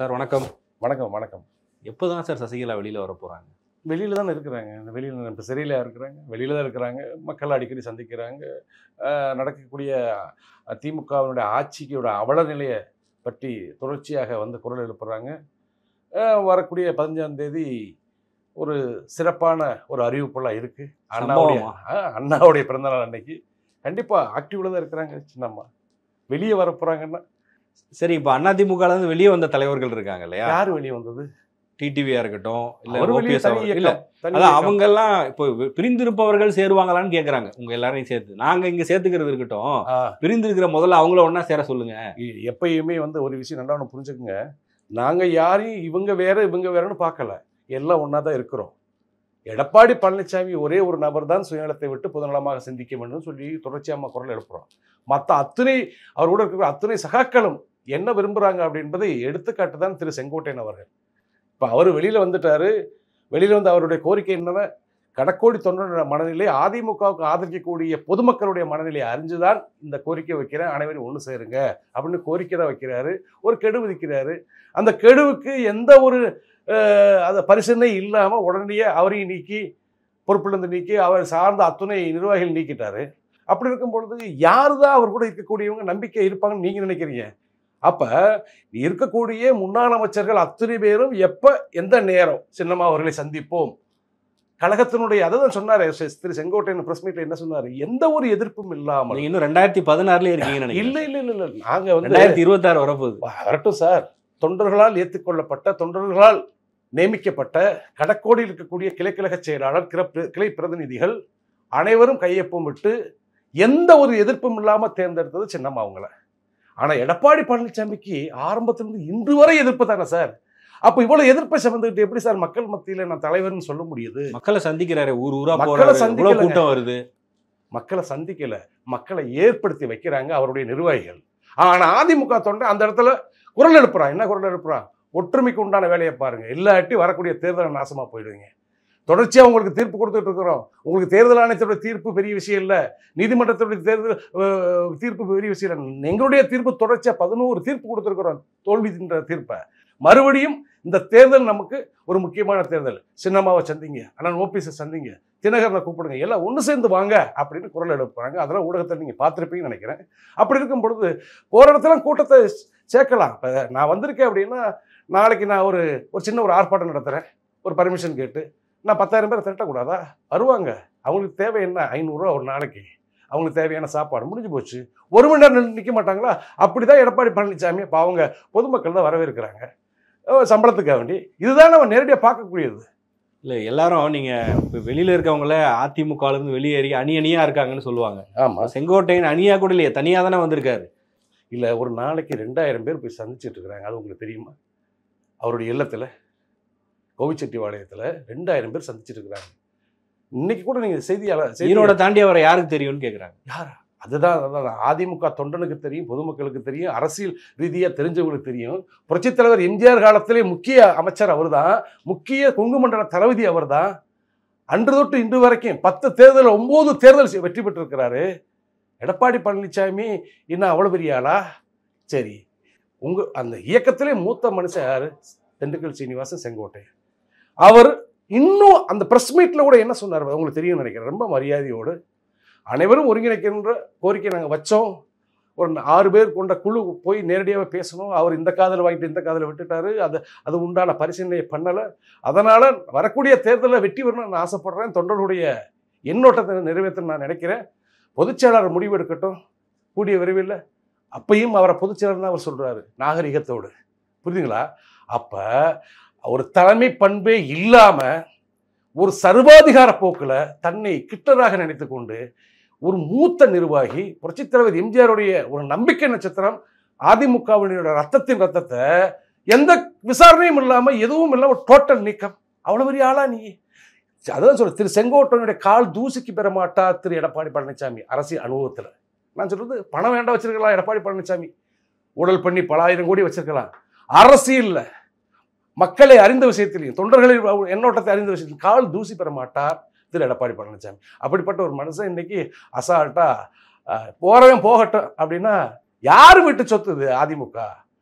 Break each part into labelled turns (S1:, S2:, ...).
S1: Sir வணக்கம்.
S2: வணக்கம், வணக்கம்.
S1: எப்போதான் சார் சசிகலா வெளியில வரப்போறாங்க?
S2: வெளியில தானே இருக்கிறாங்க. இந்த வெளியில இப்போ சிறையில இருக்கிறாங்க. வெளியில தான் இருக்கிறாங்க. மக்கள் அடிக்கடி சந்திக்கிறாங்க. நடக்கக்கூடிய திமுகவினுடைய ஆட்சியோட அவல நிலையை பற்றி தொடர்ச்சியாக வந்து குரல் எழுப்புறாங்க. வரக்கூடிய 15ஆம் தேதி ஒரு சிறப்பான ஒரு அறிவிப்பெல்லாம் இருக்கு.
S1: சம்பவமா?
S2: அண்ணாவுடைய பிறந்தநாள் அன்னைக்கு கண்டிப்பா ஆக்டிவ்ல தான் இருக்கிறாங்க சின்னம்மா. வெளியே வரப்போறாங்கன்னா
S1: சரி, இப்போ அதிமுகல இருந்து வெளியே வந்த தலைவர்கள் இருக்காங்க இல்லையா?
S2: யாரு வெளியே வந்தது?
S1: டிடிவியா இருக்கட்டும், இல்ல
S2: அவர் வெளியே
S1: ஓபிஎஸ்
S2: தனி
S1: அவர் இல்ல.
S2: இயக்கம், தனி
S1: அதான்
S2: இயக்கம்.
S1: அவங்க எல்லாம் இப்போ பிரிந்திருப்பவர்கள் சேருவாங்களான்னு கேக்குறாங்க. உங்க எல்லாரையும் சேர்த்து. நாங்க இங்க சேர்த்துக்கிறது இருக்கட்டும்.
S2: ஆ,
S1: பிரிந்திருக்கிற முதல்ல அவங்கள ஒண்ணா சேர சொல்லுங்க.
S2: எப்பயுமே வந்து ஒரு விஷயம் நல்லா ஒன்று புரிஞ்சுக்குங்க. நாங்க யாரையும் இவங்க வேற இவங்க வேறன்னு பார்க்கல. எல்லாம் ஒன்றா தான் இருக்கிறோம். எடப்பாடி பழனிசாமி ஒரே ஒரு நபர் தான் சுயநலத்தை விட்டு பொதுநலமாக சிந்திக்க வேண்டும் சொல்லி தொடர்ச்சியாக குரல் எழுப்புறோம். மற்ற அத்தனை அவரோட இருக்கிற அத்தனை சகாக்களும் என்ன விரும்புகிறாங்க அப்படின்பதை எடுத்துக்காட்டு தான் திரு செங்கோட்டையன் அவர்கள். இப்போ அவர் வெளியில் வந்துட்டாரு. வெளியில் வந்து அவருடைய கோரிக்கை என்னன்னா, கடக்கோடி தொண்டர் மனநிலை அதிமுகவுக்கு ஆதரிக்கக்கூடிய பொதுமக்களுடைய மனநிலையை அறிஞ்சுதான் இந்த கோரிக்கை வைக்கிறேன், அனைவரும் ஒன்று சேருங்க அப்படின்னு கோரிக்கை தான் வைக்கிறாரு. ஒரு கெடு விதிக்கிறாரு. அந்த கெடுவுக்கு எந்த ஒரு அந்த பரிசீலனை இல்லாமல் உடனடியாக அவரையும் நீக்கி, பொறுப்பிலிருந்து நீக்கி, அவர் சார்ந்த அத்துணை நிர்வாகிகள் நீக்கிட்டாரு. அப்படி இருக்கும் பொழுது யாரு தான் அவர் கூட இருக்கக்கூடியவங்க நம்பிக்கை இருப்பாங்கன்னு நீங்கள் நினைக்கிறீங்க? அப்போ இருக்கக்கூடிய முன்னாள் அமைச்சர்கள் அத்தனை பேரும் எப்போ எந்த நேரம் சின்னம்மா அவர்களை சந்திப்போம், கழகத்தினுடைய அதான் சொன்னார் திரு செங்கோட்டையன் பிரஸ் மீட்ல என்ன சொன்னார், எந்த ஒரு எதிர்ப்பும் இல்லாமல்.
S1: நீங்க இன்னும் 2016 இருக்கீங்கன்னு
S2: இல்ல
S1: நினைக்கிறேன்.
S2: இல்ல இல்ல இல்ல நாங்க வந்து
S1: 2026 வரப்போகுது.
S2: வரட்டும் சார். தொண்டர்களால் ஏற்றுக்கொள்ளப்பட்ட, தொண்டர்களால் நியமிக்கப்பட்ட கடக்கோடியில் இருக்கக்கூடிய கிளைக்கழக செயலாளர், கிளை பிரதிநிதிகள் அனைவரும் கையொப்பம் விட்டு எந்த ஒரு எதிர்ப்பும் இல்லாமல் தேர்ந்தெடுத்தது சின்னம்மா அவங்கள. ஆனால் எடப்பாடி பழனிசாமிக்கு ஆரம்பத்திலிருந்து இன்று வரை எதிர்ப்பு தானே சார். அப்போ இவ்வளவு எதிர்ப்பை சமந்துக்கிட்டு எப்படி சார் மக்கள் மத்தியில் நான் தலைவர்னு சொல்ல முடியுது?
S1: மக்களை சந்திக்கிறாரு, ஊர் ஊரா
S2: மக்களை
S1: போறாரு, இவ்வளவு
S2: சந்திக்கலைங்க.
S1: கூட்டம் வருது.
S2: மக்களை சந்திக்கல, மக்களை ஏற்படுத்தி வைக்கிறாங்க அவருடைய நிர்வாகிகள். ஆனா அதிமுக தொண்டை அந்த இடத்துல குரல் எழுப்புறான். என்ன குரல் எழுப்புறான்? ஒற்றுமைக்கு உண்டான வேலையை பாருங்க, இல்லாட்டி வரக்கூடிய தேர்தல் நாசமா போயிடுவீங்க. தொடர்ச்சியா உங்களுக்கு தீர்ப்பு கொடுத்துட்டு இருக்கிறோம். உங்களுக்கு தேர்தல் ஆணையத்தோட தீர்ப்பு பெரிய விஷயம் இல்லை, நீதிமன்றத்துடைய தேர்தல் தீர்ப்பு பெரிய விஷயம் இல்லை. எங்களுடைய தீர்ப்பு தொடர்ச்சியா 11 தீர்ப்பு கொடுத்துருக்கிறோம், தோல்வின்ற தீர்ப்பை. மறுபடியும் இந்த தேர்தல் நமக்கு ஒரு முக்கியமான தேர்தல். சின்னம்மாவை சந்திங்க, அண்ணன் ஓபிஎஸ் சந்திங்க, தினகரனை கூப்பிடுங்க, எல்லாம் ஒன்று சேர்ந்து வாங்க அப்படின்னு குரல் எழுப்புறாங்க. அதெல்லாம் ஊடகத்தில் நீங்கள் பார்த்துருப்பீங்கன்னு நினைக்கிறேன். அப்படி இருக்கும் பொழுது போகிற இடத்துல கூட்டத்தை சேர்க்கலாம். இப்போ நான் வந்திருக்கேன் அப்படின்னா நாளைக்கு நான் ஒரு சின்ன ஒரு ஆர்ப்பாட்டம் நடத்துகிறேன், ஒரு பர்மிஷன் கேட்டு நான் 10,000 பேரை திரட்டக்கூடாதா? வருவாங்க. அவங்களுக்கு தேவை என்ன? 500 ரூபா ஒரு நாளைக்கு. அவங்களுக்கு தேவையான சாப்பாடு முடிஞ்சு போச்சு. 1 மணி நேரம் நிற்க மாட்டாங்களா? அப்படி தான் எடப்பாடி பழனிசாமி இப்போ அவங்க பொதுமக்கள் தான் வரவேற்கிறாங்க சம்பளத்துக்காக வேண்டி. இதுதான் நம்ம நேரடியாக பார்க்கக்கூடியது.
S1: இல்ல எல்லாரும் நீங்க இப்ப வெளியில இருக்கவங்கள அதிமுகல இருந்து வெளியேறி அணி அணியா இருக்காங்கன்னு சொல்லுவாங்க.
S2: ஆமாம்.
S1: செங்கோட்டையன் அணியா கூட இல்லையே, தனியா தானே வந்திருக்காரு.
S2: இல்லை, ஒரு நாளைக்கு 2000 பேர் போய் சந்திச்சுட்டு இருக்கிறாங்க. அது உங்களுக்கு தெரியுமா? அவருடைய இல்லத்தில் கோவிச்செட்டிபாளையத்தில் 2000 பேர் சந்திச்சுட்டு இருக்கிறாங்க. இன்னைக்கு கூட நீங்கள்
S1: ஈரோட தாண்டி அவரை யாருக்கு தெரியும்னு கேக்குறாங்க.
S2: யாரா? அதுதான் அதிமுக தொண்டனுக்கு தெரியும், பொதுமக்களுக்கு தெரியும், அரசியல் ரீதியாக தெரிஞ்சவங்களுக்கு தெரியும். புரட்சித் தலைவர் எம்ஜிஆர் காலத்திலே முக்கிய அமைச்சர் அவர் தான், முக்கிய கொங்கு மண்டல தளபதி அவர் தான். அன்று தொட்டு இன்று வரைக்கும் 10 தேர்தல் 9 தேர்தல் வெற்றி பெற்றிருக்கிறாரு. எடப்பாடி பழனிசாமி என்ன அவ்வளோ பெரிய ஆளா? சரி, அந்த இயக்கத்திலே மூத்த மனுஷன் யாரு? திண்டுக்கல் சீனிவாசன் செங்கோட்டையன். அவர் இன்னும் அந்த பிரஸ் மீட்ல கூட என்ன சொன்னார் உங்களுக்கு தெரியும் நினைக்கிறேன். ரொம்ப மரியாதையோடு அனைவரும் ஒருங்கிணைக்கின்ற கோரிக்கை நாங்கள் வச்சோம். ஒரு 6 பேர் கொண்ட குழு போய் நேரடியாக பேசணும். அவர் இந்த காதலை வாங்கிட்டு இந்த காதலை விட்டுட்டாரு. அது உண்டான பரிசீலனையை பண்ணலை. அதனால் வரக்கூடிய தேர்தலில் வெற்றி வரணும்னு நான் ஆசைப்படுறேன். தொண்டர்களுடைய எண்ணோட்டத்தை நிறைவேற்ற நான் நினைக்கிறேன். பொதுச்செயலாளர் முடிவு எடுக்கட்டும் கூடிய விரைவில். அப்பையும் அவரை பொதுச்செயலாளர் தான் அவர் சொல்கிறாரு, நாகரிகத்தோடு. புரியுதுங்களா? அப்போ ஒரு தலைமை பண்பே இல்லாமல் ஒரு சர்வாதிகார போக்கில் தன்னை கிட்டராக நினைத்து கொண்டு ஒரு மூத்த நிர்வாகி, புரட்சித் தலைவர் எம்ஜிஆருடைய ஒரு நம்பிக்கை நட்சத்திரம், அதிமுகவினுடைய ரத்தத்தை எந்த விசாரணையும் இல்லாமல் எதுவும் இல்லாமல் ஒரு டோட்டல் நீக்கம். அவ்வளோ பெரிய ஆளா நீ? அதான் சொல்ல, திரு செங்கோட்டையனுடைய கால் தூசிக்கு பெற மாட்டார் திரு எடப்பாடி பழனிசாமி அரசியல் அனுபவத்தில். நான் சொல்றது பணம் வேண்டாம் வச்சிருக்கலாம் எடப்பாடி பழனிசாமி, ஊழல் பண்ணி பல ஆயிரம் கோடி வச்சிருக்கலாம். அரசியலில் மக்களை அறிந்த விஷயத்திலையும் தொண்டர்களை எண்ணோட்டத்தை அறிந்த விஷயத்திலும் கால் தூசி பெற மாட்டார் திரு எடப்பாடி பழனிசாமி. அப்படிப்பட்ட ஒரு மனுஷன் இன்னைக்கு அசால்ட்டா போறவன் போகட்டும் அப்படின்னா யாரு வீட்டு சொத்து இது? அதிமுக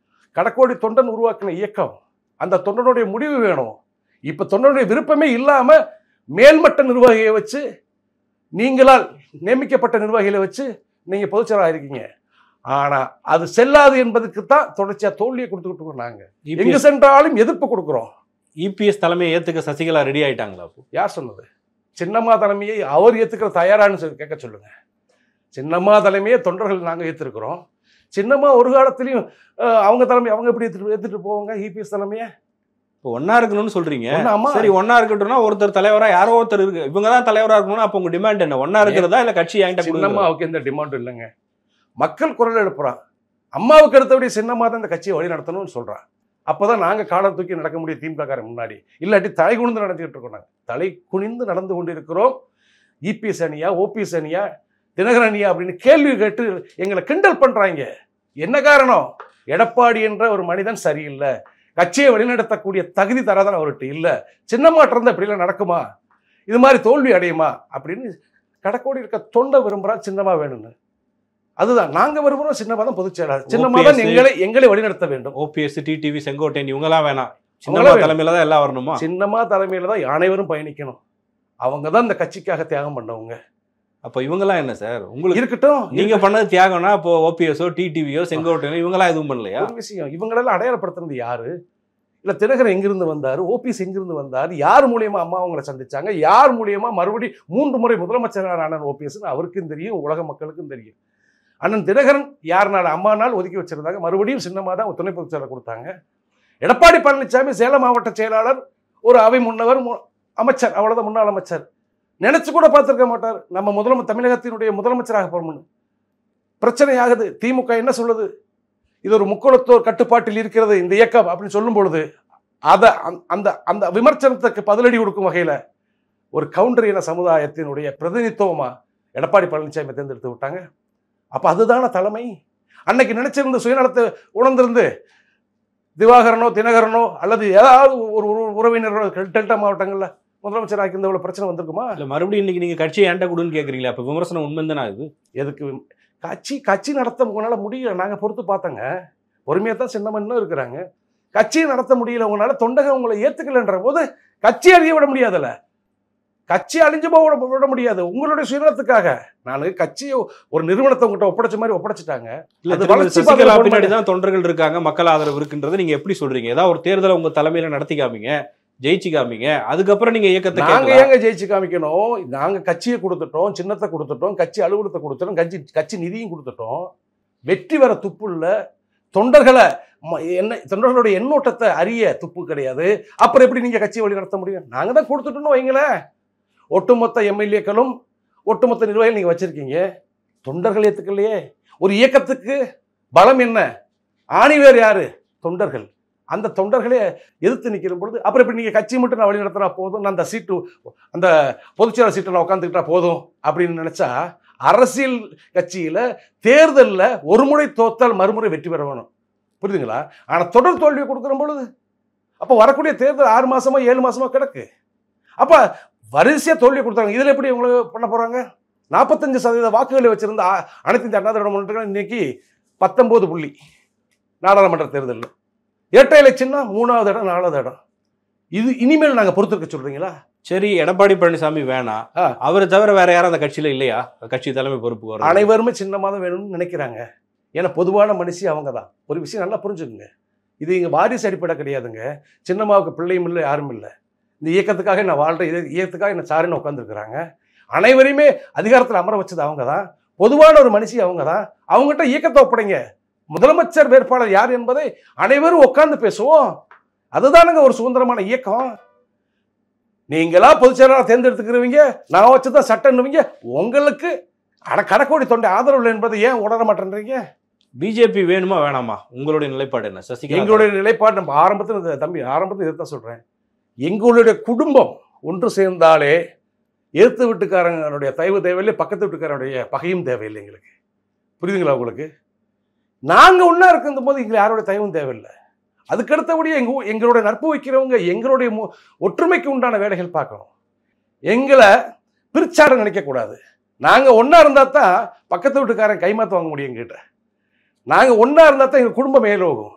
S2: கடக்கோடி தொண்டன் உருவாக்கின இயக்கம். அந்த தொண்டனுடைய முடிவு வேணும். இப்ப தொண்டனுடைய விருப்பமே இல்லாம மேல்மட்ட நிர்வாகியை வச்சு, நீங்களால் நியமிக்கப்பட்ட நிர்வாகிகளை வச்சு நீங்க பொதுச்செயலாளர் இருக்கீங்க. ஆனா அது செல்லாது என்பதுக்கு தான் தொடர்ச்சியா தோல்வியை கொடுத்துக்கிட்டு இருக்கோம். நாங்க எங்க சென்றாலும் எதிர்ப்பு கொடுக்கிறோம்.
S1: இபிஎஸ் தலைமையை ஏத்துக்க சசிகலா ரெடி ஆயிட்டாங்களா?
S2: யார் சொன்னது? சின்னம்மா தலைமையை அவர் ஏத்துக்கிற தயாரான்னு கேட்க சொல்லுங்க. சின்னம்மா தலைமையை தொண்டர்கள் நாங்க ஏத்திருக்கிறோம். சின்னம்மா ஒரு காலத்திலையும் அவங்க தலைமை அவங்க எப்படி ஏத்துட்டு போவாங்க? இபிஎஸ் தலைமையை
S1: இப்போ ஒன்னா இருக்கணும்னு சொல்றீங்க. சரி, ஒன்னா இருக்கட்டும்னா ஒருத்தர் தலைவரா யாரோ ஒருத்தர் இருக்கு, இவங்க தான் தலைவரா இருக்கணும்னா அப்ப உங்க டிமாண்ட் என்ன? ஒன்னா இருக்கிறதா இல்ல கட்சி என்கிட்ட?
S2: சின்னம்மாவுக்கு எந்த டிமாண்டும் இல்லைங்க. மக்கள் குரல் எழுப்புறான். அம்மாவுக்கு அடுத்தபடி சின்னம்மா தான் இந்த கட்சியை வழி நடத்தணும்னு சொல்றான். அப்பதான் நாங்க காலம் தூக்கி நடக்க முடியும் திமுக முன்னாடி. இல்லாட்டி தலை குனிந்து நடந்துகிட்டு இருக்கோம். நாங்க தலை குனிந்து நடந்து கொண்டிருக்கிறோம். இபிஎஸ் அணியா, ஓபிஎஸ் அணியா, தினகரன் அணியா அப்படின்னு கேள்வி கேட்டு எங்களை கிண்டல் பண்றாங்க. என்ன காரணம்? எடப்பாடி என்ற ஒரு மனிதன் சரியில்லை, கட்சியை வழிநடத்தக்கூடிய தகுதி தராதான் அவர்கிட்ட இல்ல. சின்னம்மாட்ட இருந்தா இப்படிலாம் நடக்குமா? இது மாதிரி தோல்வி அடையுமா அப்படின்னு கடக்கோடி இருக்க தொண்டை விரும்புறா சின்னமா வேணும்னு. அதுதான் நாங்க விரும்புறோம். சின்னமா தான் பொதுச் செயலாளர். சின்னமா தான் எங்களை வழிநடத்த வேண்டும்.
S1: ஓபிஎஸ், டிடிவி, செங்கோட்டையன் இவங்கெல்லாம் வேணாம். சின்னமா தலைமையில தான் எல்லாம் வரணுமா?
S2: சின்னமா தலைமையில தான் அனைவரும் பயணிக்கணும். அவங்க தான் இந்த கட்சிக்காக தியாகம் பண்ணவங்க.
S1: அப்ப இவங்கெல்லாம் என்ன சார் உங்களுக்கு
S2: இருக்கட்டும்?
S1: நீங்க பண்ணது தியாகம்னா இப்போ ஓபிஎஸ்ஓ, டிடிவியோ, செங்கோட்டையோ இவங்கெல்லாம் எதுவும் பண்ணலையா?
S2: ஒரு விஷயம், இவங்களெல்லாம் அடையாளப்படுத்துறது யாரு? இல்ல தினகரன் எங்கிருந்து வந்தாரு, ஓபிஎஸ் எங்கிருந்து வந்தாரு, யார் மூலியமா அம்மா அவங்களை சந்திச்சாங்க, யார் மூலியமா மறுபடியும் 3 முறை முதலமைச்சரான அண்ணன் ஓபிஎஸ் அவருக்கும் தெரியும், உலக மக்களுக்கும் தெரியும். அண்ணன் தினகரன் யாருனால அம்மானால் ஒதுக்கி வச்சிருந்தாங்க, மறுபடியும் சின்னமா தான் துணை பொதுச் செயலாளர் கொடுத்தாங்க. எடப்பாடி பழனிசாமி சேலம் மாவட்ட செயலாளர், ஒரு அவை முன்னவர், அமைச்சர், அவ்வளவுதான், முன்னாள் அமைச்சர். நினைச்சு கூட பார்த்திருக்க மாட்டார் நம்ம தமிழகத்தினுடைய முதலமைச்சராக போறோம்னு. பிரச்சனை ஆகுது. திமுக என்ன சொல்லுது? இது ஒரு முக்குளத்தோர் கட்டுப்பாட்டில் இருக்கிறது இந்த இயக்கம் அப்படின்னு சொல்லும் பொழுது அந்த விமர்சனத்துக்கு பதிலடி கொடுக்கும் வகையில ஒரு கவுண்டர் இன சமுதாயத்தினுடைய பிரதிநிதித்துவமா எடப்பாடி பழனிசாமி தேர்ந்தெடுத்து விட்டாங்க. அப்ப அதுதான தலைமை. அன்னைக்கு நினைச்சிருந்த சுயநலத்தை உணர்ந்திருந்து திவாகரனோ தினகரனோ அல்லது ஏதாவது ஒரு உறவினரோ டெல்டா மாவட்டங்கள்ல முதலமைச்சர் ஆக்கி இருந்த பிரச்சனை வந்திருக்குமா?
S1: இல்ல மறுபடியும் இன்னைக்கு நீங்க கட்சியை ஏன்டா கொடுன்னு கேக்குறீங்களா? அப்ப விமர்சனம் உண்மை தானே இது?
S2: எதுக்கு கட்சி நடத்த உங்களால முடியல? நாங்க பொறுத்து பார்த்தங்க. பொறுமையா தான் சின்னமன்னும் இருக்கிறாங்க. கட்சியை நடத்த முடியல உங்களால, தொண்டகம் உங்களை ஏத்துக்கலன்ற போது கட்சி அழிய விட முடியாதுல்ல. கட்சி அழிஞ்சு போக விட முடியாது. உங்களுடைய சுயநலத்துக்காக நான் கட்சியை ஒரு நிறுவனத்தை உங்கள்கிட்ட ஒப்படைச்ச மாதிரி ஒப்படைச்சிட்டாங்க.
S1: பின்னாடிதான் தொண்டர்கள் இருக்காங்க, மக்கள் ஆதரவு இருக்குன்றது நீங்க எப்படி சொல்றீங்க? ஏதாவது ஒரு தேர்தலை உங்க தலைமையில நடத்தி காமிங்க, ஜெயிச்சு காமிங்க, அதுக்கப்புறம் நீங்க இயக்கத்தை.
S2: நாங்க ஏங்க ஜெயிச்சு காமிக்கணும்? நாங்க கட்சியை கொடுத்துட்டோம், சின்னத்தை கொடுத்துட்டோம், கட்சி அலுவலகத்தை கொடுத்துட்டோம், கட்சி நிதியும் கொடுத்துட்டோம். வெற்றி வர துப்பு இல்ல. தொண்டர்களை தொண்டர்களுடைய எண்ணோட்டத்தை அறிய துப்பு கிடையாது. அப்புறம் எப்படி நீங்க கட்சியை வழி நடத்த முடியும்? நாங்க தான் கொடுத்துட்டோம்னு வைங்களேன். ஒட்டுமொத்த எம்எல்ஏக்களும் ஒட்டுமொத்த நிர்வாகிகள் நீங்க வச்சிருக்கீங்க. தொண்டர்கள் ஏத்துக்கலையே. ஒரு இயக்கத்துக்கு பலம் என்ன? ஆணிவேர் யாரு? தொண்டர்கள். அந்த தொண்டர்களே எதிர்த்து நிற்கிற பொழுது அப்புறம் இப்படி நீங்க கட்சி மட்டும் நான் வழி நடத்தினா போதும், நான் அந்த பொதுச்செயலாளர் சீட்டை நான் உட்காந்துக்கிட்டா போதும் அப்படின்னு நினைச்சா, அரசியல் கட்சியில தேர்தலில் ஒரு முறை தோத்தால் மறுமுறை வெற்றி பெற வேணும். புரியுதுங்களா? ஆனா தொடர் தோல்வியை கொடுக்குற பொழுது அப்ப வரக்கூடிய தேர்தல் 6 மாசமா 7 மாசமா கிடக்கு. அப்ப வரிசையா தோல்வியை கொடுத்தாங்க. இதுல எப்படி உங்களுக்கு பண்ண போறாங்க? 45% வாக்குகளை வச்சிருந்த அனைத்து இந்திய அண்ணா திராவிட முன்னேற்ற கழகம் இன்னைக்கு 19 புள்ளி நாடாளுமன்ற தேர்தலில். இரட்டை இலை சின்னம் 3வது இடம் 4வது இடம். இது இனிமேல் நாங்க பொறுத்திருக்க சொல்றீங்களா?
S1: சரி, எடப்பாடி பழனிசாமி வேணாம், அவரை தவிர வேற யாரும் அந்த கட்சியில இல்லையா? கட்சி தலைமை பொறுப்பு வரும்.
S2: அனைவருமே சின்னமா தான் வேணும்னு நினைக்கிறாங்க. ஏன்னா பொதுவான மனுஷி அவங்க தான். ஒரு விஷயம் நல்லா புரிஞ்சுக்குங்க. இது இங்க வாரிசு அடிப்படை கிடையாதுங்க. சின்னம்மாவுக்கு பிள்ளையும் இல்லை, யாரும் இல்லை. இந்த இயக்கத்துக்காக நான் வாழ்றேன், இயக்கத்துக்காக என்ன சாருன்னு உட்காந்துருக்குறாங்க. அனைவரையுமே அதிகாரத்தில் அமர வச்சது அவங்க தான். பொதுவான ஒரு மனுஷி அவங்க தான். அவங்ககிட்ட இயக்கத்தை ஒப்படைங்க. முதலமைச்சர் வேட்பாளர் யார் என்பதை அனைவரும் உட்கார்ந்து பேசுவோம். அதுதானுங்க ஒரு சுதந்திரமான இயக்கம். நீங்களா பொதுச் செயலாளர் தேர்ந்தெடுத்துக்கிறவங்க, நான் வச்சுதான் சட்டம்னுவீங்க. உங்களுக்கு கடக்கோடி தொண்டை ஆதரவு இல்லை என்பதை ஏன் உணர மாட்டேன்றீங்க?
S1: பிஜேபி வேணுமா வேணாமா? உங்களுடைய நிலைப்பாடு என்ன? சசிகலா
S2: எங்களுடைய நிலைப்பாடு நம்ம ஆரம்பத்தில் இதைத்தான் சொல்றேன். எங்களுடைய குடும்பம் ஒன்று சேர்ந்தாலே எதிர்த்து வீட்டுக்காரங்களுடைய தயவு தேவையில்லை, பக்கத்து வீட்டுக்காரனுடைய பகையும் தேவையில்லை எங்களுக்கு. புரியுதுங்களா உங்களுக்கு? நாங்கள் ஒன்றா இருக்கும் போது எங்களுக்கு யாரோட தயவும் தேவையில்லை. அதுக்கடுத்தபடியே எங்களுடைய நட்பு வைக்கிறவங்க எங்களுடைய ஒற்றுமைக்கு உண்டான வேலைகள் பார்க்கணும். எங்களை பிரிச்சாட நினைக்கக்கூடாது. நாங்கள் ஒன்றா இருந்தால் தான் பக்கத்து வீட்டுக்காரன் கைமாற்ற வாங்க முடியும் எங்கிட்ட. நாங்கள் ஒன்றா இருந்தால் தான் எங்கள் குடும்பம் மேலோகும்.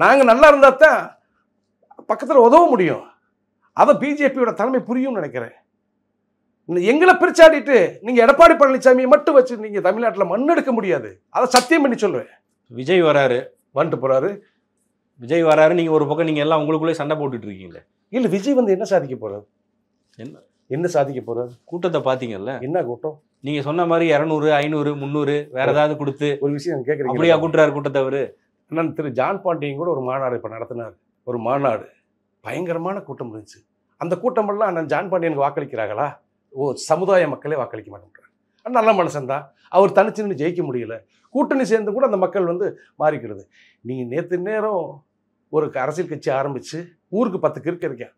S2: நாங்கள் நல்லா இருந்தால் தான் பக்கத்தில் உதவ முடியும். அதை பிஜேபியோட தலைமை புரியும் நினைக்கிறேன். எங்களை பிரிச்சாடிட்டு நீங்கள் எடப்பாடி பழனிசாமியை மட்டும் வச்சு நீங்கள் தமிழ்நாட்டில் மண்ணெடுக்க முடியாது. அதை சத்தியம் பண்ணி சொல்லுவேன்.
S1: விஜய் வராரு,
S2: வந்துட்டு போகிறாரு.
S1: விஜய் வராரு, நீங்கள் ஒரு பக்கம் நீங்கள் எல்லாம் உங்களுக்குள்ளே சண்டை போட்டுட்டு இருக்கீங்களே.
S2: இல்லை, விஜய் வந்து என்ன சாதிக்க போகிறாரு? என்ன சாதிக்க போகிறாரு?
S1: கூட்டத்தை பார்த்தீங்கல்ல,
S2: என்ன கூட்டம்? நீங்கள்
S1: சொன்ன மாதிரி 200, 500, 300 வேற ஏதாவது கொடுத்து
S2: ஒரு விஷயம் கேட்குறீங்க.
S1: அப்படியா கூட்டுறாரு கூட்டத்தை? அவர்
S2: அண்ணன் திரு ஜான் பாண்டியன் கூட ஒரு மாநாடு இப்போ நடத்தினார். ஒரு மாநாடு பயங்கரமான கூட்டம் இருந்துச்சு. அந்த கூட்டமெல்லாம் அண்ணன் ஜான் பாண்டியனுக்கு வாக்களிக்கிறாங்களா? சமுதாய மக்களே வாக்களிக்க மாட்டேங்கிறாங்க. நல்ல மனுஷன்தான், அவர் தனிச்சு நின்று ஜெயிக்க முடியல. கூட்டணி சேர்ந்து கூட அந்த மக்கள் வந்து மாறிக்கிறது. நீங்கள் நேற்று நேரம் ஒரு அரசியல் கட்சி ஆரம்பித்து ஊருக்கு 10 கிறுக்கு இருக்கேன்.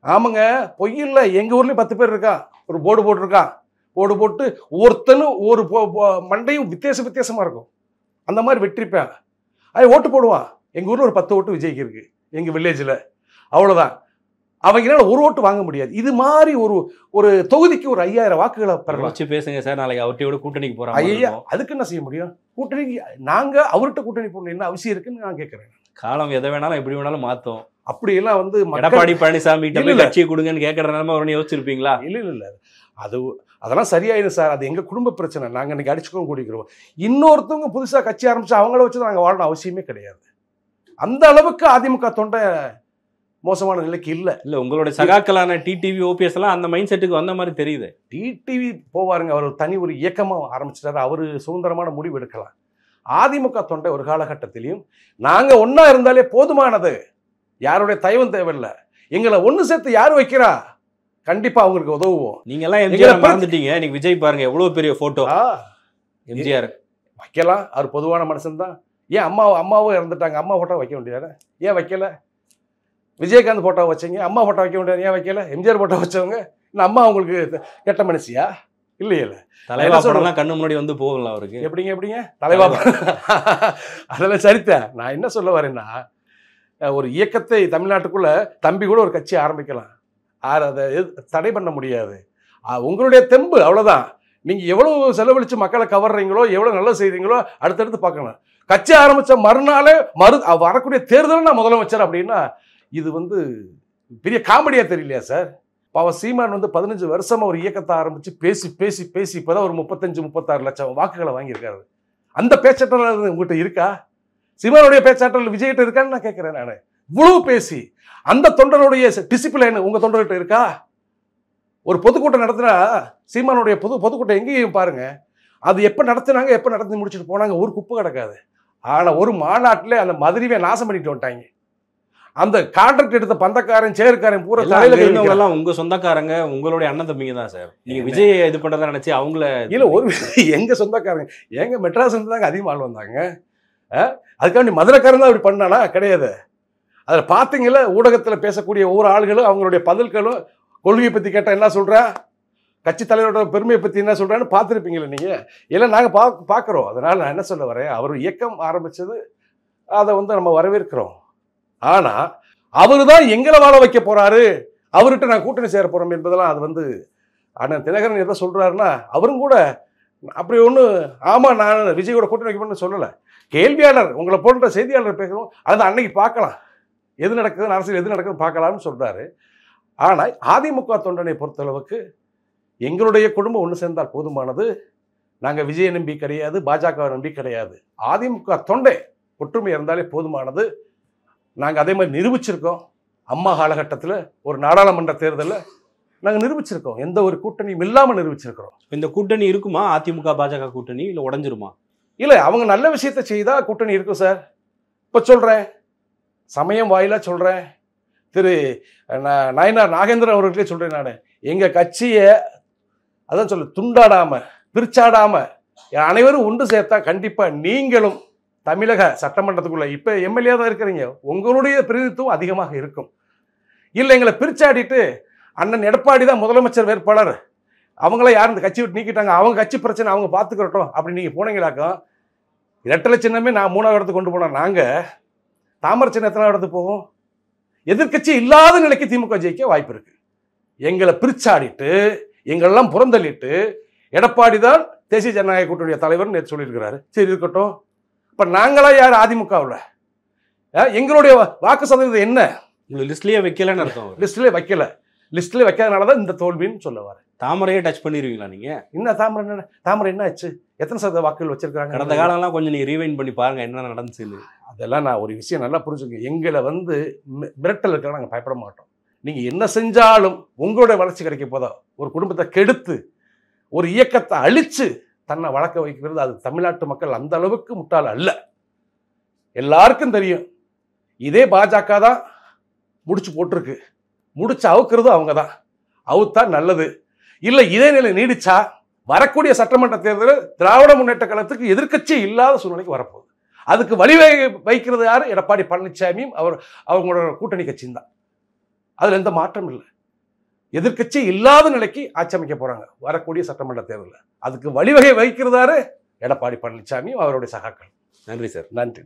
S2: ஆமாங்க, பொய் இல்லை. எங்கள் ஊர்லேயும் 10 பேர் இருக்கான். ஒரு போர்டு போட்டிருக்கான். போர்டு போட்டு ஒருத்தனும் ஒரு மண்டையும் வித்தியாசமாக இருக்கும். அந்த மாதிரி வெற்றிப்பேன். ஓட்டு போடுவான். எங்கள் ஊரில் ஒரு 10 ஓட்டு விஜய்க்கு இருக்குது எங்கள் வில்லேஜில். அவ்வளோதான். அவங்களால ஒரு ஓட்டு வாங்க முடியாது. இது மாதிரி ஒரு தொகுதிக்கு ஒரு 5000 வாக்குகளை பெறலாம்.
S1: பேசுங்க சார், நாளைக்கு அவர்கிட்ட கூட்டணிக்கு போகிறோம்.
S2: ஐயா, அதுக்கு என்ன செய்ய முடியும்? கூட்டணிக்கு நாங்கள் அவர்கிட்ட கூட்டணி போடணும் என்ன அவசியம் இருக்குன்னு நான் கேட்குறேன்.
S1: காலம் எதை வேணாலும் எப்படி வேணாலும் மாற்றும்.
S2: அப்படியெல்லாம் வந்து
S1: எடப்பாடி பழனிசாமி கட்சியை கொடுங்கன்னு கேட்குற நிலைமை அவரை யோசிச்சிருப்பீங்களா?
S2: இல்லை, அதெல்லாம் சரியாயிடும் சார். அது எங்கள் குடும்ப பிரச்சனை. நாங்கள் இன்னைக்கு அடிச்சுக்கோங்க கூடிக்கிறோம். இன்னொருத்தவங்க புதுசாக கட்சி ஆரம்பிச்சு அவங்கள வச்சு நாங்கள் வாழணும் அவசியமே கிடையாது. அந்த அளவுக்கு அதிமுக தொண்டை மோசமான நிலைக்கு இல்லை.
S1: உங்களுடைய சகாக்களான டிடிவி, ஓபிஎஸ் எல்லாம் அந்த மைண்ட் செட்டுக்கு வந்த மாதிரி தெரியுது.
S2: டிடிவி போவாருங்க, அவர் தனி ஒரு இயக்கமாக ஆரம்பிச்சிட்டாரு. அவர் சுதந்திரமான முடிவு எடுக்கலாம். அதிமுக தொண்டை ஒரு காலகட்டத்திலையும் நாங்கள் ஒன்றா இருந்தாலே போதுமானது, யாருடைய தயவும் தேவையில்லை, எங்களை ஒன்று சேர்த்து யார் வைக்கிறா கண்டிப்பாக அவங்களுக்கு உதவுவோம்.
S1: நீங்க எல்லாம் எம்ஜிஆர் மறந்துட்டீங்க. இன்னைக்கு விஜய் பாருங்க எவ்வளவு பெரிய போட்டோ. எம்ஜிஆர்
S2: வைக்கலாம், அவர் பொதுவான மனுஷன் தான். ஏன் அம்மாவும் இறந்துட்டாங்க, அம்மா போட்டோ வைக்க வேண்டியதானே? ஏன் வைக்கல? விஜயகாந்த் போட்டோ வச்சீங்க, அம்மா போட்டோ வைக்க வேண்டியது ஏன் வைக்கல? எம்ஜிஆர் போட்டோ வச்சவங்க இன்னும் அம்மா உங்களுக்கு கெட்ட மனுஷியா? இல்லையில
S1: தலைவா படம்லாம் கண்ணு முன்னாடி வந்து போகலாம் அவருக்கு.
S2: எப்படிங்க தலைவா அதெல்லாம் சரித்த. நான் என்ன சொல்ல வரேன்னா, ஒரு இயக்கத்தை தமிழ்நாட்டுக்குள்ள தம்பி கூட ஒரு கட்சி ஆரம்பிக்கலாம். அதை தடை பண்ண முடியாது. உங்களுடைய தெம்பு அவ்வளோதான். நீங்கள் எவ்வளோ செலவழித்து மக்களை கவர்றீங்களோ, எவ்வளோ நல்லது செய்கிறீங்களோ அடுத்தடுத்து பார்க்கணும். கட்சி ஆரம்பித்த மறுநாளே வரக்கூடிய தேர்தல் நான் முதலமைச்சர் அப்படின்னா இது வந்து பெரிய காமெடியாக தெரியலையா சார்? பாவம் சீமான் வந்து 15 வருஷமாக ஒரு இயக்கத்தை ஆரம்பித்து பேசி பேசி பேசி இப்போ தான் ஒரு 35-36 லட்சம் வாக்குகளை வாங்கியிருக்காரு. அந்த பேச்சாற்றல் உங்கள்கிட்ட இருக்கா? சீமானுடைய பேச்சாற்றல் விஜய்கிட்ட இருக்கான்னு நான் கேட்குறேன். நான் இவ்வளவு பேசி அந்த தொண்டருடைய டிசிப்ளின் உங்கள் தொண்டர்கிட்ட இருக்கா? ஒரு பொதுக்கூட்டம் நடத்தினா சீமானுடைய பொதுக்கூட்டம் எங்கேயும் பாருங்க, அது எப்போ நடத்தினாங்க, எப்போ நடத்தி முடிச்சுட்டு போனாங்க, ஒரு குப்பை கிடக்காது. ஆனால் ஒரு மாநாட்டில் அந்த மதுரையை நாசம் பண்ணிட்டு வந்துட்டாங்க. அந்த கான்ட்ராக்ட் எடுத்த பந்தக்காரன் சேர்க்காரன் பூரா தலையில
S1: உங்க சொந்தக்காரங்க, உங்களுடைய அண்ணன் தம்பிங்க தான் சார். நீங்க விஜய் இது பண்றதா நினைச்சு அவங்கள
S2: இல்ல ஒரு எங்க சொந்தக்காரங்க எங்க மெட்ராஸ் தாங்க அதிகமாக ஆள் வந்தாங்க. அதுக்காண்டி மதுரைக்காரன் தான் அப்படி பண்ணானா? கிடையாது. அதில் பார்த்தீங்களா ஊடகத்தில் பேசக்கூடிய ஒவ்வொரு ஆளுகளும் அவங்களுடைய பதில்களும் கொள்கையை பற்றி கேட்டால் என்ன சொல்கிறா, கட்சி தலைவரோட பெருமையை பற்றி என்ன சொல்கிறான்னு பார்த்துருப்பீங்களே நீங்கள். இல்லை நாங்கள் பார்க்குறோம். அதனால் நான் என்ன சொல்ல வரேன், அவர் இயக்கம் ஆரம்பித்தது அதை வந்து நம்ம வரவேற்கிறோம். ஆனால் அவர் தான் எங்களை வாழ வைக்க போகிறாரு, அவர்கிட்ட நான் கூட்டணி சேர போகிறோம் என்பதெல்லாம் அது வந்து அண்ணன் தினகரன் எதை சொல்கிறாருன்னா அவரும் கூட அப்படி ஒன்று ஆமாம் நான் விஜயோட கூட்டணி வைக்கணும்னு சொல்லலை. கேள்வியாளர் உங்களை போன்ற செய்தியாளர் பேசுகிறோம், அது அன்னைக்கு பார்க்கலாம் எது நடக்குது, அரசியல் எது நடக்குதுன்னு பார்க்கலாம்னு சொல்கிறாரு. ஆனால் அதிமுக தொண்டனை பொறுத்தளவுக்கு எங்களுடைய குடும்பம் ஒன்று சேர்ந்தால் போதுமானது. நாங்கள் விஜயை நம்பி கிடையாது, பாஜக நம்பி கிடையாது. அதிமுக தொண்டை ஒற்றுமை இருந்தாலே போதுமானது. நாங்கள் அதே மாதிரி நிரூபிச்சிருக்கோம். அம்மா காலகட்டத்தில் ஒரு நாடாளுமன்ற தேர்தலில் நாங்கள் நிரூபிச்சிருக்கோம். எந்த ஒரு கூட்டணியும் இல்லாமல் நிரூபிச்சிருக்கிறோம்.
S1: இந்த கூட்டணி இருக்குமா? அதிமுக பாஜக கூட்டணி இல்லை உடஞ்சிருமா?
S2: இல்லை, அவங்க நல்ல விஷயத்தை செய்தால் கூட்டணி இருக்கும் சார். இப்போ சொல்கிறேன், சமயம் வாயிலாக சொல்கிறேன், திரு நயினார் நாகேந்திரன் அவர்களே சொல்கிறேன், நான் எங்கள் கட்சியை அதான் சொல்ல துண்டாடாமல் பிரிச்சாடாமல் அனைவரும் ஒன்று சேர்த்தா கண்டிப்பாக நீங்களும் தமிழக சட்டமன்றத்துக்குள்ளே இப்போ எம்எல்ஏ தான் இருக்கிறீங்க, உங்களுடைய பிரதிநிதித்துவம் அதிகமாக இருக்கும். இல்லை எங்களை பிரிச்சாடிட்டு அண்ணன் எடப்பாடி தான் முதலமைச்சர் வேட்பாளர், அவங்கள யாரும் இந்த கட்சி விட்டு நீக்கிட்டாங்க, அவங்க கட்சி பிரச்சனை அவங்க பார்த்துக்கிறட்டும் அப்படி நீங்கள் போனீங்களாக்கும் இரட்டலை சின்னமே நான் 3ஆவது இடத்துக்கு கொண்டு போனோம். நாங்கள் தாமரை சின்னம் எத்தனாவது இடத்துக்கு போகும்? எதிர்கட்சி இல்லாத நிலைக்கு திமுக ஜெயிக்க வாய்ப்பு இருக்குது. எங்களை பிரிச்சாடிட்டு எங்களெல்லாம் புறந்தள்ளிட்டு எடப்பாடி தான் தேசிய ஜனநாயக கூட்டணிய தலைவர் நேற்று சொல்லியிருக்கிறாரு. சரி இருக்கட்டும். இப்போ நாங்களாம் யார் அதிமுகவில்? எங்களுடைய வாக்கு சதவீதம் என்ன
S1: உங்களை லிஸ்ட்லயே வைக்கலன்னு அர்த்தம்.
S2: லிஸ்ட்லேயே வைக்கல. லிஸ்ட்லேயே வைக்காதனால தான் இந்த தோல்வின்னு சொல்ல வரேன்.
S1: தாமரையே டச் பண்ணிடுவீங்களா நீங்க?
S2: என்ன தாமரை என்ன ஆச்சு? எத்தனை சதவீத வாக்குகள் வச்சிருக்காங்க?
S1: கடந்த காலம்லாம் கொஞ்சம் நீங்க ரீவைண்ட் பண்ணி பாருங்க என்ன நடந்துச்சுன்னு.
S2: அதெல்லாம் நான் ஒரு விஷயம் நல்லா புரிஞ்சுக்கங்க. எங்களை மிரட்டல் இருக்க நாங்கள் பயப்பட மாட்டோம். நீங்கள் என்ன செஞ்சாலும் உங்களுடைய வளர்ச்சி கிடைக்க போதா? ஒரு குடும்பத்தை கெடுத்து ஒரு இயக்கத்தை அழித்து தன்னை வளர்க்க வைக்கிறது அது தமிழ்நாட்டு மக்கள் அந்த அளவுக்கு முட்டாள் அல்ல. எல்லாருக்கும் தெரியும். இதே பாஜக தான் முடிச்சு போட்டிருக்கு. முடிச்சு அவுக்கிறது அவங்க தான். அவுத்தா நல்லது. இல்லை இதே நிலை நீடிச்சா வரக்கூடிய சட்டமன்ற தேர்தலில் திராவிட முன்னேற்ற கழகத்துக்கு எதிர்க்கட்சி இல்லாத சூழ்நிலைக்கு வரப்போகுது. அதுக்கு வழிவகை வைக்கிறது யார்? எடப்பாடி பழனிசாமியும் அவங்களோட கூட்டணி கட்சியும் தான். அதில் எந்த மாற்றம் இல்லை. எதிர்க்கட்சி இல்லாத நிலைக்கு ஆட்சி அமைக்க போறாங்க வரக்கூடிய சட்டமன்ற தேர்தலில். அதுக்கு வழிவகை வைக்கிறதாரு எடப்பாடி பழனிசாமியும் அவருடைய சகாக்கள்.
S1: நன்றி சார்.
S2: நன்றி.